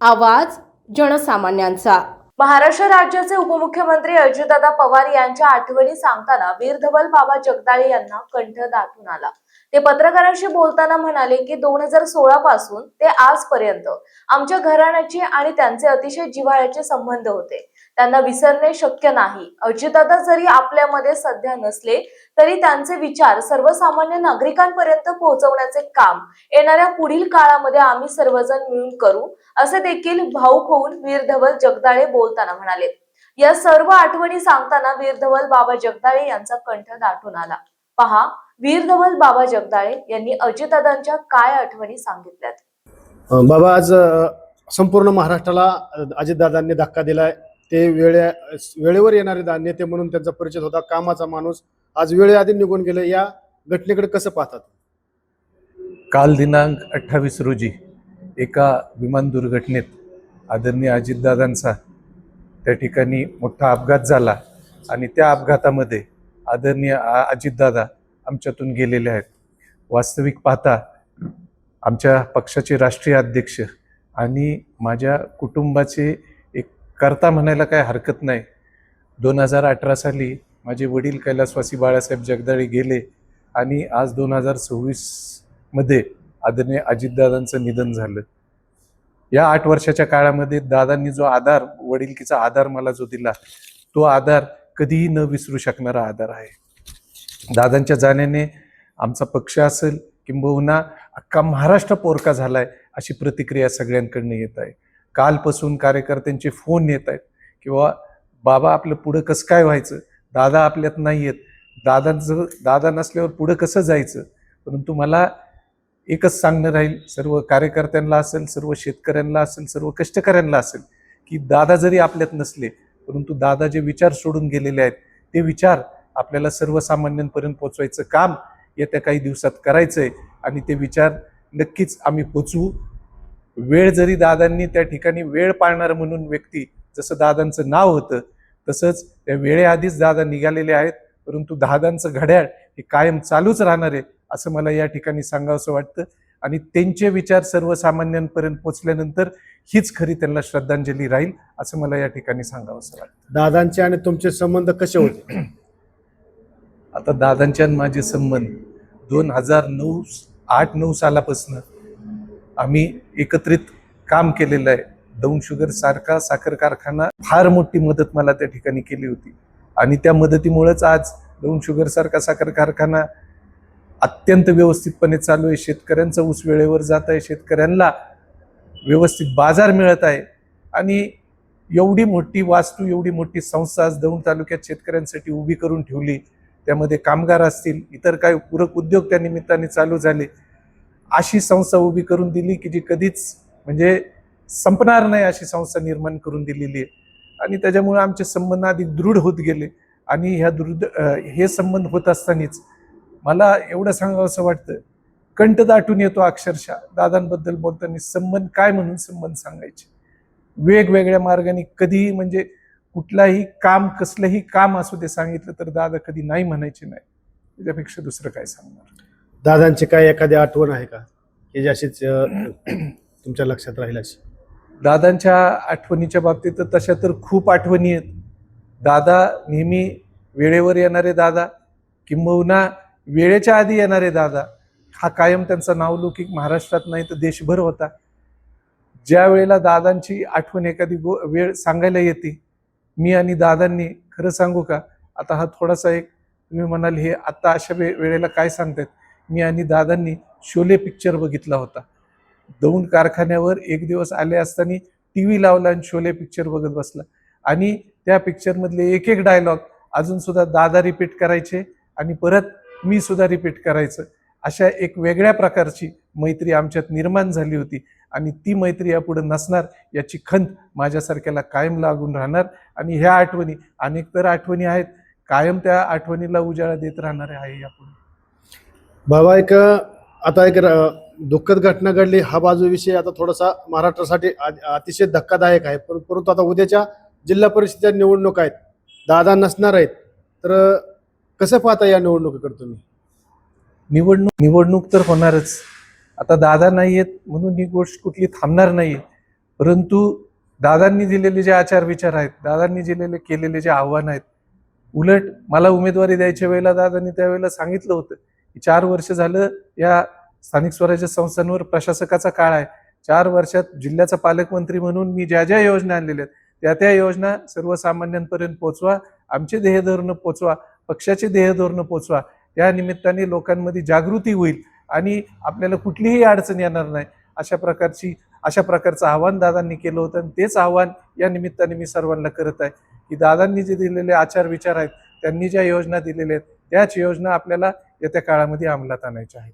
आवाज जनसामान्यांचा। महाराष्ट्र राज्याचे उपमुख्यमंत्री अजितदादा पवार यांच्या आठवणी सांगताना वीर धवल बाबा जगदाळे यांना कंठ दाटून आला। ते पत्रकारांशी बोलताना म्हणाले की 2016 पासून ते आजपर्यंत आमच्या घराण्याचे आणि त्यांचे अतिशय जिव्हाळ्याचे संबंध होते, त्यांना विसरणे शक्य नाही। अजितदादा जरी आपल्यामध्ये सध्या नसले तरी त्यांचे विचार सर्वसामान्य नागरिकांपर्यंत पोहोचवण्याचे काम येणाऱ्या पुढील काळामध्ये आम्ही सर्वजण मिळून करू, असे देखील भाऊक होऊन वीर धवल जगदाळे बोलताना म्हणाले। या सर्व आठवणी सांगताना वीर धवल बाबा जगदाळे यांचा कंठ दाटून आला। पहा वीर धवल बाबा जगदाळे यांनी अजितदादांच्या काय आठवणी सांगितल्यात। बाबा, आज संपूर्ण महाराष्ट्राला अजितदादांनी धक्का दिलाय। ते वेळेवर येणारे नेते म्हणून त्यांचा परिचय होता, कामाचा माणूस। आज वेळेआधी निघून गेले, या घटनेकडे कसं पाहतात? काल दिनांक 28 रोजी एका विमान दुर्घटनेत आदरणीय अजितदादांचा त्या ठिकाणी मोठा अपघात झाला आणि त्या अपघातामध्ये आदरणीय अजितदादा आमच्यातून गेलेले आहेत। वास्तविक पाहता आमच्या पक्षाचे राष्ट्रीय अध्यक्ष आणि माझ्या कुटुंबाचे एक कर्ता म्हणायला काय हरकत नाही। 2018 साली माझे वडील कैलासवासी बाळासाहेब जगदाळे गेले आणि आज 2026 मध्ये आदरणीय अजितदादांचं निधन झालं। या 8 वर्षाच्या काळामध्ये दादांनी जो आधार, वडिलकीचा आधार मला जो दिला, तो आधार कधीही न विसरू शकणारा आधार आहे। दादांच्या जाण्याने आमचा पक्ष असेल किंबहुना अख्खा महाराष्ट्र पोरका झालाय अशी प्रतिक्रिया सगळ्यांकडनं येत आहे। कालपासून कार्यकर्त्यांचे फोन येत आहेत किंवा बाबा आपलं पुढं कसं काय व्हायचं, दादा आपल्यात नाही येत, दादा नसल्यावर पुढं कसं जायचं। परंतु मला एकच सांगणं राहील, सर्व कार्यकर्त्यांना असेल, सर्व शेतकऱ्यांना असेल, सर्व कष्टकऱ्यांना असेल, की दादा जरी आपल्यात नसले परंतु दादा जे विचार सोडून गेलेले आहेत ते विचार आपल्याला सर्वसामान्यांपर्यंत पोहोचवायचं काम येत्या काही दिवसात करायचंय आणि ते विचार नक्कीच आम्ही पोचवू। वेळ जरी दादांनी त्या ठिकाणी वेळ पाळणार म्हणून व्यक्ती जसं दादांचं नाव होतं तसंच त्या वेळेआधीच दादा निघालेले आहेत, परंतु दादांचं घड्याळ हे कायम चालूच राहणार आहे असं मला या ठिकाणी सांगावंसं वाटतं। आणि त्यांचे विचार सर्वसामान्यांपर्यंत पोचल्यानंतर हीच खरी त्यांना श्रद्धांजली राहील असं मला या ठिकाणी सांगावंसं वाटतं। दादांचे आणि तुमचे संबंध कसे होते? आता दादांचे आणि माझे संबंध 2008-9 सालापासून आम्ही एकत्रित काम केलेलं आहे। दौंड शुगर सारखा साखर कारखाना फार मोठी मदत मला त्या ठिकाणी केली होती आणि त्या मदतीमुळेच आज दौंड शुगर सारखा साखर कारखाना अत्यंत व्यवस्थितपणे चालू आहे। शेतकऱ्यांचा ऊस वेळेवर जात आहे, शेतकऱ्यांना व्यवस्थित बाजार मिळत आहे आणि एवढी मोठी वास्तू, एवढी मोठी संस्था आज दौंड तालुक्यात शेतकऱ्यांसाठी उभी करून ठेवली। त्यामध्ये कामगार असतील, इतर काही पूरक उद्योग त्या निमित्ताने चालू झाले। अशी संस्था उभी करून दिली की जी कधीच म्हणजे संपणार नाही अशी संस्था निर्माण करून दिलेली आहे आणि त्याच्यामुळे आमचे संबंध अधिक दृढ होत गेले आणि हे संबंध होत असतानाच मला एवढं सांगावंसं वाटतं, कंठ दाटून येतो अक्षरशः दादांबद्दल बोलताना। संबंध काय म्हणून संबंध सांगायचे, वेगवेगळ्या मार्गाने कधीही म्हणजे कुठलाही काम, कसलंही काम असू दे सांगितलं तर दादा कधी नाही म्हणायचे नाही। त्याच्यापेक्षा दुसरं काय सांगणार? दादांची काय एखादी आठवण आहे का की अशीच तुमच्या लक्षात राहील अशी? दादांच्या आठवणीच्या बाबतीत तर तशा तर खूप आठवणी आहेत। दादा नेहमी वेळेवर येणारे दादा, किंबहुना वेळेच्या आधी येणारे दादा, हा कायम त्यांचा नावलौकिक महाराष्ट्रात नाही तर देशभर होता। ज्या वेळेला दादांची आठवण एखादी वेळ सांगायला येते, मी आणि दादांनी खरं सांगू का, आता हा थोडासा एक तुम्ही म्हणाल हे आता अशा वेळेला काय सांगतायत, मी आणि दादांनी शोले पिक्चर बघितला होता। दौंड कारखान्यावर एक दिवस आले असताना टीव्ही लावला आणि शोले पिक्चर बघत बसला आणि त्या पिक्चरमधले एक एक डायलॉग अजून सुद्धा दादा रिपीट करायचे आणि परत मी सुद्धा रिपीट करायचं। अशा एक वेगळ्या प्रकारची मैत्री आमच्यात निर्माण झाली होती आणि ती मैत्री यापुढे नसणार याची खंत माझ्यासारख्याला कायम लागून राहणार आणि ह्या आठवणी अनेक तर आठवणी आहेत, कायम त्या आठवणीला उजाळा देत राहणार आहे यापुढे। बाबा, आता एक दुःखद घटना घडली, हा बाजूविषयी आता थोडासा महाराष्ट्रासाठी अतिशय धक्कादायक आहे। परंतु आता उद्याच्या जिल्हा परिषदेच्या निवडणूक आहेत, दादा नसणार आहेत, तर कसं पाहता या निवडणुकीकडे तुम्ही? निवडणूक तर होणारच। आता दादा नाही आहेत म्हणून ही गोष्ट कुठली थांबणार नाही, परंतु दादांनी दिलेले जे आचार विचार आहेत, दादांनी केलेले जे आव्हान आहेत, उलट मला उमेदवारी द्यायच्या वेळेला दादांनी त्यावेळेला सांगितलं होतं की 4 वर्ष झालं या स्थानिक स्वराज्य संस्थांवर प्रशासकाचा काळ आहे. 4 वर्षात जिल्ह्याचा पालकमंत्री म्हणून मी ज्या ज्या योजना आणलेल्या आहेत त्या योजना सर्वसामान्यांपर्यंत पोहोचवा, आमचे ध्येयधोरणं पोहोचवा, पक्षाचे ध्येयधोरणं पोहोचवा. त्या निमित्ताने लोकांमध्ये जागृती होईल आणि आपल्याला कुठलीही अडचण येणार नाही अशा प्रकारचं आव्हान दादांनी केलं होतं. आणि तेच आव्हान या निमित्ताने मी सर्वांना करत आहे की दादांनी जे दिलेले आचार विचार आहेत, त्यांनी ज्या योजना दिलेल्या आहेत त्याच योजना आपल्याला येत्या काळामध्ये अंमलात आणायच्या आहेत.